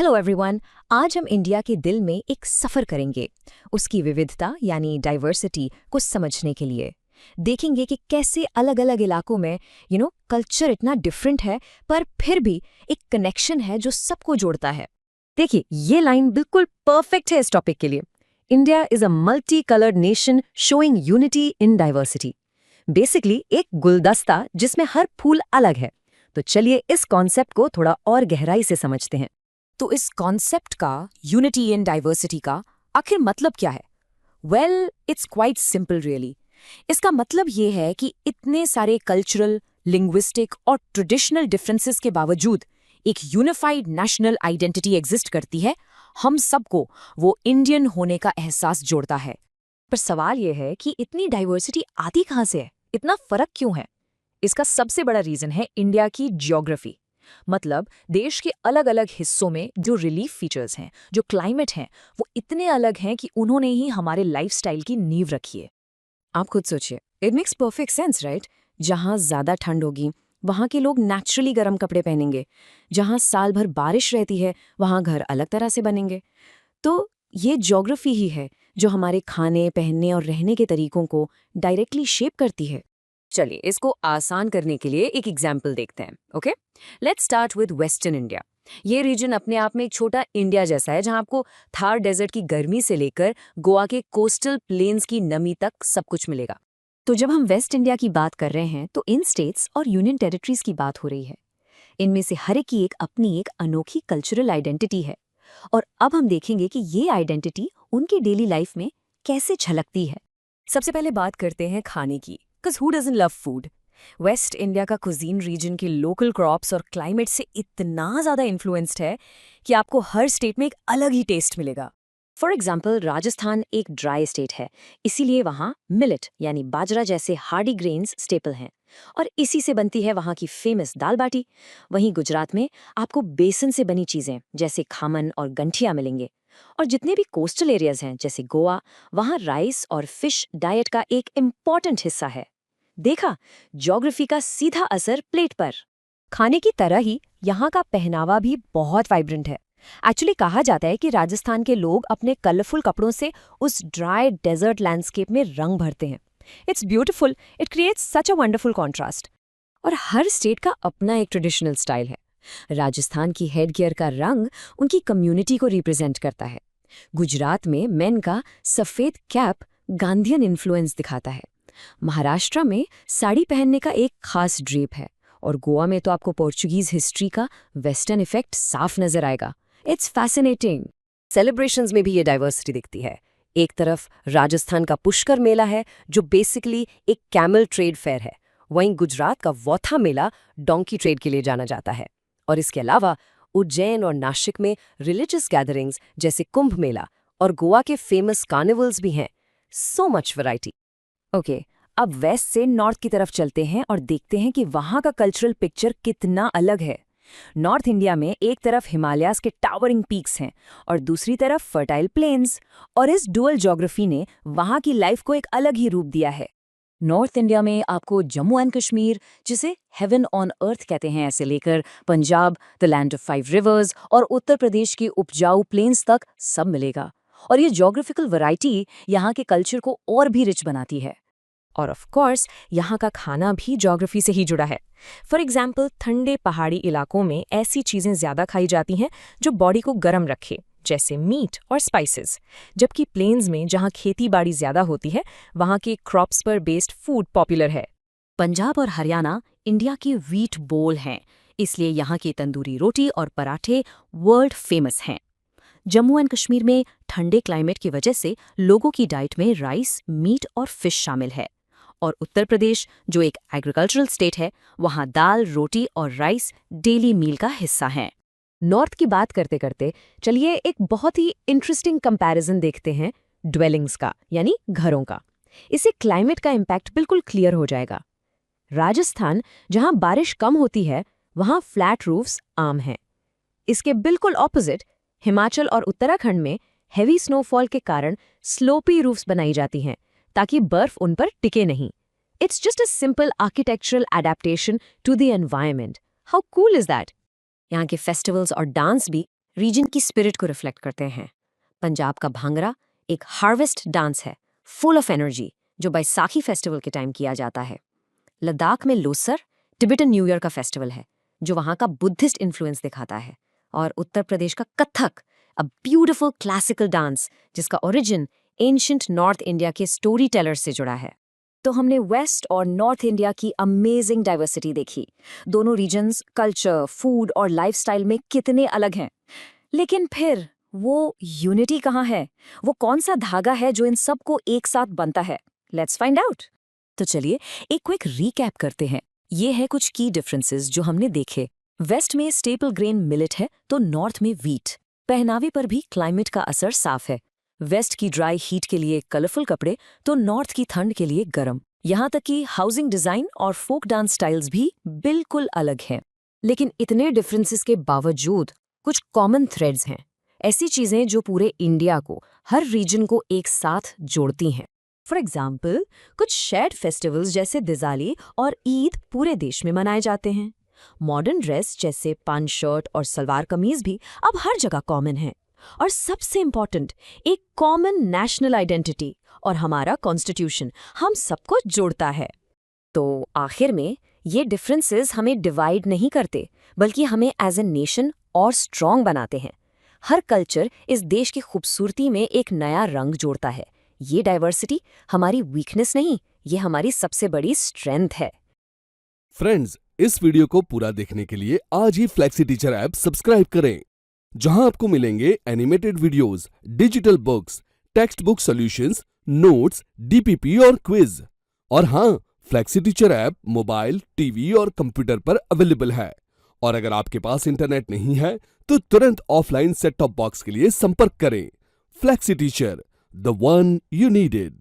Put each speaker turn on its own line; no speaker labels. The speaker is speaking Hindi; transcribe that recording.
Hello everyone. आज हम इंडिया के दिल में एक सफ़र करेंगे, उसकी विविधता यानी डाइवर्सिटी को समझने के लिए। देखेंगे कि कैसे अलग अलग इलाकों में कल्चर इतना डिफरेंट है, पर फिर भी एक कनेक्शन है जो सबको जोड़ता है।
देखिए, ये लाइन बिल्कुल परफेक्ट है इस टॉपिक के लिए। India is a multi coloured nation showing unity in diversity. Basically एक गुलदस्ता जिसमें हर फूल अलग है। तो चलिए इस कॉन्सेप्ट को थोड़ा और गहराई से समझते हैं।
तो इस कॉन्सेप्ट का, यूनिटी इन डाइवर्सिटी का, आखिर मतलब क्या है? Well, it's quite simple really. इसका मतलब ये है कि इतने सारे कल्चरल, लिंग्विस्टिक और ट्रेडिशनल डिफरेंसेस के बावजूद एक यूनिफाइड नेशनल आइडेंटिटी एग्जिस्ट करती है। हम सबको वो इंडियन होने का एहसास जोड़ता है। पर सवाल ये है कि इतनी डाइवर्सिटी आती कहाँ से है? इतना फर्क क्यों है? इसका सबसे बड़ा रीजन है इंडिया की जियोग्राफी। मतलब देश के अलग अलग हिस्सों में जो रिलीफ फीचर्स हैं, जो क्लाइमेट हैं, वो इतने अलग हैं कि उन्होंने ही हमारे लाइफस्टाइल की नींव रखी है।
आप खुद सोचिए, it makes perfect sense right. जहाँ ज्यादा ठंड होगी वहाँ के लोग नेचुरली गर्म कपड़े पहनेंगे। जहाँ साल भर बारिश रहती है वहाँ घर अलग तरह से बनेंगे। तो ये ज्योग्राफी ही है जो हमारे खाने, पहनने और रहने के तरीकों को डायरेक्टली शेप करती है। चलिए इसको आसान करने के लिए एक एग्जाम्पल देखते हैं। Okay, let's start with western India. ये रीजन अपने आप में एक छोटा इंडिया जैसा है, जहां आपको थार डेजर्ट की गर्मी से लेकर गोवा के कोस्टल प्लेन्स की नमी तक सब कुछ मिलेगा। तो जब हम वेस्ट इंडिया की बात कर रहे हैं तो इन स्टेट्स और यूनियन टेरिटरीज की बात हो रही है। इनमें से हर एक की एक अपनी एक अनोखी कल्चरल आइडेंटिटी है। और अब हम देखेंगे कि ये आइडेंटिटी उनकी डेली लाइफ में कैसे झलकती है। सबसे पहले बात करते हैं खाने की, because who doesn't love food. Waste India का कुजीन रीजन के लोकल क्रॉप्स और क्लाइमेट से इतना ज़्यादा इन्फ्लुएंस्ड है कि आपको हर स्टेट में एक अलग ही टेस्ट मिलेगा। फॉर एग्जाम्पल, राजस्थान एक ड्राई स्टेट है, इसीलिए वहाँ मिलेट यानी बाजरा जैसे हार्डी ग्रेन्स स्टेपल हैं और इसी से बनती है वहाँ की फेमस दाल बाटी। वहीं गुजरात में आपको बेसन से बनी चीज़ें जैसे खामन और गंठिया मिलेंगे। और जितने भी कोस्टल एरियाज हैं जैसे गोवा, वहाँ राइस और फिश डाइट का एक इम्पॉर्टेंट हिस्सा है। देखा, ज्योग्राफी का सीधा असर प्लेट पर। खाने की तरह ही यहाँ का पहनावा भी बहुत वाइब्रेंट है। एक्चुअली कहा जाता है कि राजस्थान के लोग अपने कलरफुल कपड़ों से उस ड्राई डेजर्ट लैंडस्केप में रंग भरते हैं। It's beautiful, it creates such a wonderful contrast. और हर स्टेट का अपना एक ट्रेडिशनल स्टाइल है। राजस्थान की हेडगियर का रंग उनकी कम्युनिटी को रिप्रेजेंट करता है। गुजरात में मेन का सफ़ेद कैप गांधीयन इन्फ्लुएंस दिखाता है। महाराष्ट्र में साड़ी पहनने का एक खास ड्रेप है। और गोवा में तो आपको पोर्चुगीज हिस्ट्री का वेस्टर्न इफेक्ट साफ नजर आएगा। It's fascinating. सेलिब्रेशंस में भी ये डाइवर्सिटी दिखती है। एक तरफ राजस्थान का पुष्कर मेला है जो बेसिकली एक कैमल ट्रेड फेयर है। वहीं गुजरात का वोथा मेला डोंकी ट्रेड के लिए जाना जाता है। और इसके अलावा उज्जैन और नासिक में रिलीजियस गैदरिंग्स जैसे कुंभ मेला और गोवा के फेमस कार्निवल्स भी हैं। So much variety. ओके, अब वेस्ट से नॉर्थ की तरफ चलते हैं और देखते हैं कि वहाँ का कल्चरल पिक्चर कितना अलग है। नॉर्थ इंडिया में एक तरफ हिमालयाज के टावरिंग पीक्स हैं और दूसरी तरफ फर्टाइल प्लेन्स। और इस डुअल ज्योग्राफी ने वहाँ की लाइफ को एक अलग ही रूप दिया है। नॉर्थ इंडिया में आपको जम्मू एंड कश्मीर, जिसे हेवन ऑन अर्थ कहते हैं, ऐसे लेकर Punjab, the land of 5 reverse और उत्तर प्रदेश के उपजाऊ प्लेन्स तक सब मिलेगा। और ये ज्योग्राफिकल वैरायटी यहाँ के कल्चर को और भी रिच बनाती है। और ऑफ कोर्स यहाँ का खाना भी ज्योग्राफी से ही जुड़ा है। फॉर एग्जाम्पल, ठंडे पहाड़ी इलाकों में ऐसी चीज़ें ज़्यादा खाई जाती हैं जो बॉडी को गर्म रखे, जैसे मीट और स्पाइसेस। जबकि प्लेन्स में जहाँ खेती बाड़ी ज़्यादा होती है, वहाँ के क्रॉप्स पर बेस्ड फूड पॉपुलर है। पंजाब और हरियाणा इंडिया के व्हीट बोल हैं, इसलिए यहाँ की तंदूरी रोटी और पराठे वर्ल्ड फेमस हैं। जम्मू एंड कश्मीर में ठंडे क्लाइमेट की वजह से लोगों की डाइट में राइस, मीट और फिश शामिल है। और उत्तर प्रदेश, जो एक एग्रीकल्चरल स्टेट है, वहाँ दाल, रोटी और राइस डेली मील का हिस्सा हैं। नॉर्थ की बात करते करते चलिए एक बहुत ही इंटरेस्टिंग कंपैरिजन देखते हैं ड्वेलिंग्स का, यानी घरों का। इससे क्लाइमेट का इम्पैक्ट बिल्कुल क्लियर हो जाएगा। राजस्थान, जहाँ बारिश कम होती है, वहाँ फ्लैट रूफ्स आम हैं। इसके बिल्कुल ऑपोजिट हिमाचल और उत्तराखंड में हेवी स्नोफॉल के कारण स्लोपी रूफ्स बनाई जाती हैं ताकि बर्फ उन पर टिके नहीं। It's just a simple architectural adaptation to the environment. How cool is that? यहाँ के फेस्टिवल्स और डांस भी रीजन की स्पिरिट को रिफ्लेक्ट करते हैं। पंजाब का भांगड़ा एक हार्वेस्ट डांस है, फुल ऑफ एनर्जी, जो बैसाखी फेस्टिवल के टाइम किया जाता है। लद्दाख में लोसर टिबेटन न्यू ईयर का फेस्टिवल है, जो वहाँ का बुद्धिस्ट इन्फ्लुएंस दिखाता है। और उत्तर प्रदेश का Kathak, a beautiful classical dance जिसका ओरिजिन एंशिएंट नॉर्थ इंडिया के स्टोरी टेलर से जुड़ा है। तो हमने वेस्ट और नॉर्थ इंडिया की अमेजिंग डाइवर्सिटी देखी। दोनों रीजन्स कल्चर, फूड और लाइफस्टाइल में कितने अलग हैं। लेकिन फिर वो यूनिटी कहाँ है? वो कौन सा धागा है जो इन सबको एक साथ बनता है? Let's find out.
तो चलिए एक क्विक रीकैप करते हैं। ये है कुछ की डिफरेंसेस जो हमने देखे। वेस्ट में स्टेपल ग्रेन मिलेट है तो नॉर्थ में व्हीट। पहनावे पर भी क्लाइमेट का असर साफ है। वेस्ट की ड्राई हीट के लिए कलरफुल कपड़े तो नॉर्थ की ठंड के लिए गर्म। यहाँ तक कि हाउसिंग डिजाइन और फोक डांस स्टाइल्स भी बिल्कुल अलग हैं।
लेकिन इतने डिफरेंसेस के बावजूद कुछ कॉमन थ्रेड्स हैं, ऐसी चीजें जो पूरे इंडिया को, हर रीजन को एक साथ जोड़ती हैं। फॉर एग्जाम्पल, कुछ शेयर्ड फेस्टिवल्स जैसे दिवाली और ईद पूरे देश में मनाए जाते हैं। मॉडर्न ड्रेस जैसे पैंट शर्ट और सलवार कमीज भी अब हर जगह कॉमन है। और सबसे इम्पॉर्टेंट, एक कॉमन नेशनल आइडेंटिटी और हमारा कॉन्स्टिट्यूशन हम सबको जोड़ता है। तो आखिर में ये डिफरेंसेस हमें डिवाइड नहीं करते, बल्कि हमें एज ए नेशन और स्ट्रॉन्ग बनाते हैं। हर कल्चर इस देश की खूबसूरती में एक नया रंग जोड़ता है। ये डाइवर्सिटी हमारी वीकनेस नहीं, ये हमारी सबसे बड़ी स्ट्रेंथ है।
फ्रेंड्स, इस वीडियो को पूरा देखने के लिए आज ही फ्लेक्सी टीचर ऐप सब्सक्राइब करें, जहां आपको मिलेंगे animated videos, digital books, text book solutions, notes, DPP और क्विज। और हाँ, flexi teacher app mobile, TV और कंप्यूटर पर अवेलेबल है। और अगर आपके पास इंटरनेट नहीं है तो तुरंत ऑफलाइन सेट टॉप बॉक्स के लिए संपर्क करें। Flexi teacher, the one you needed.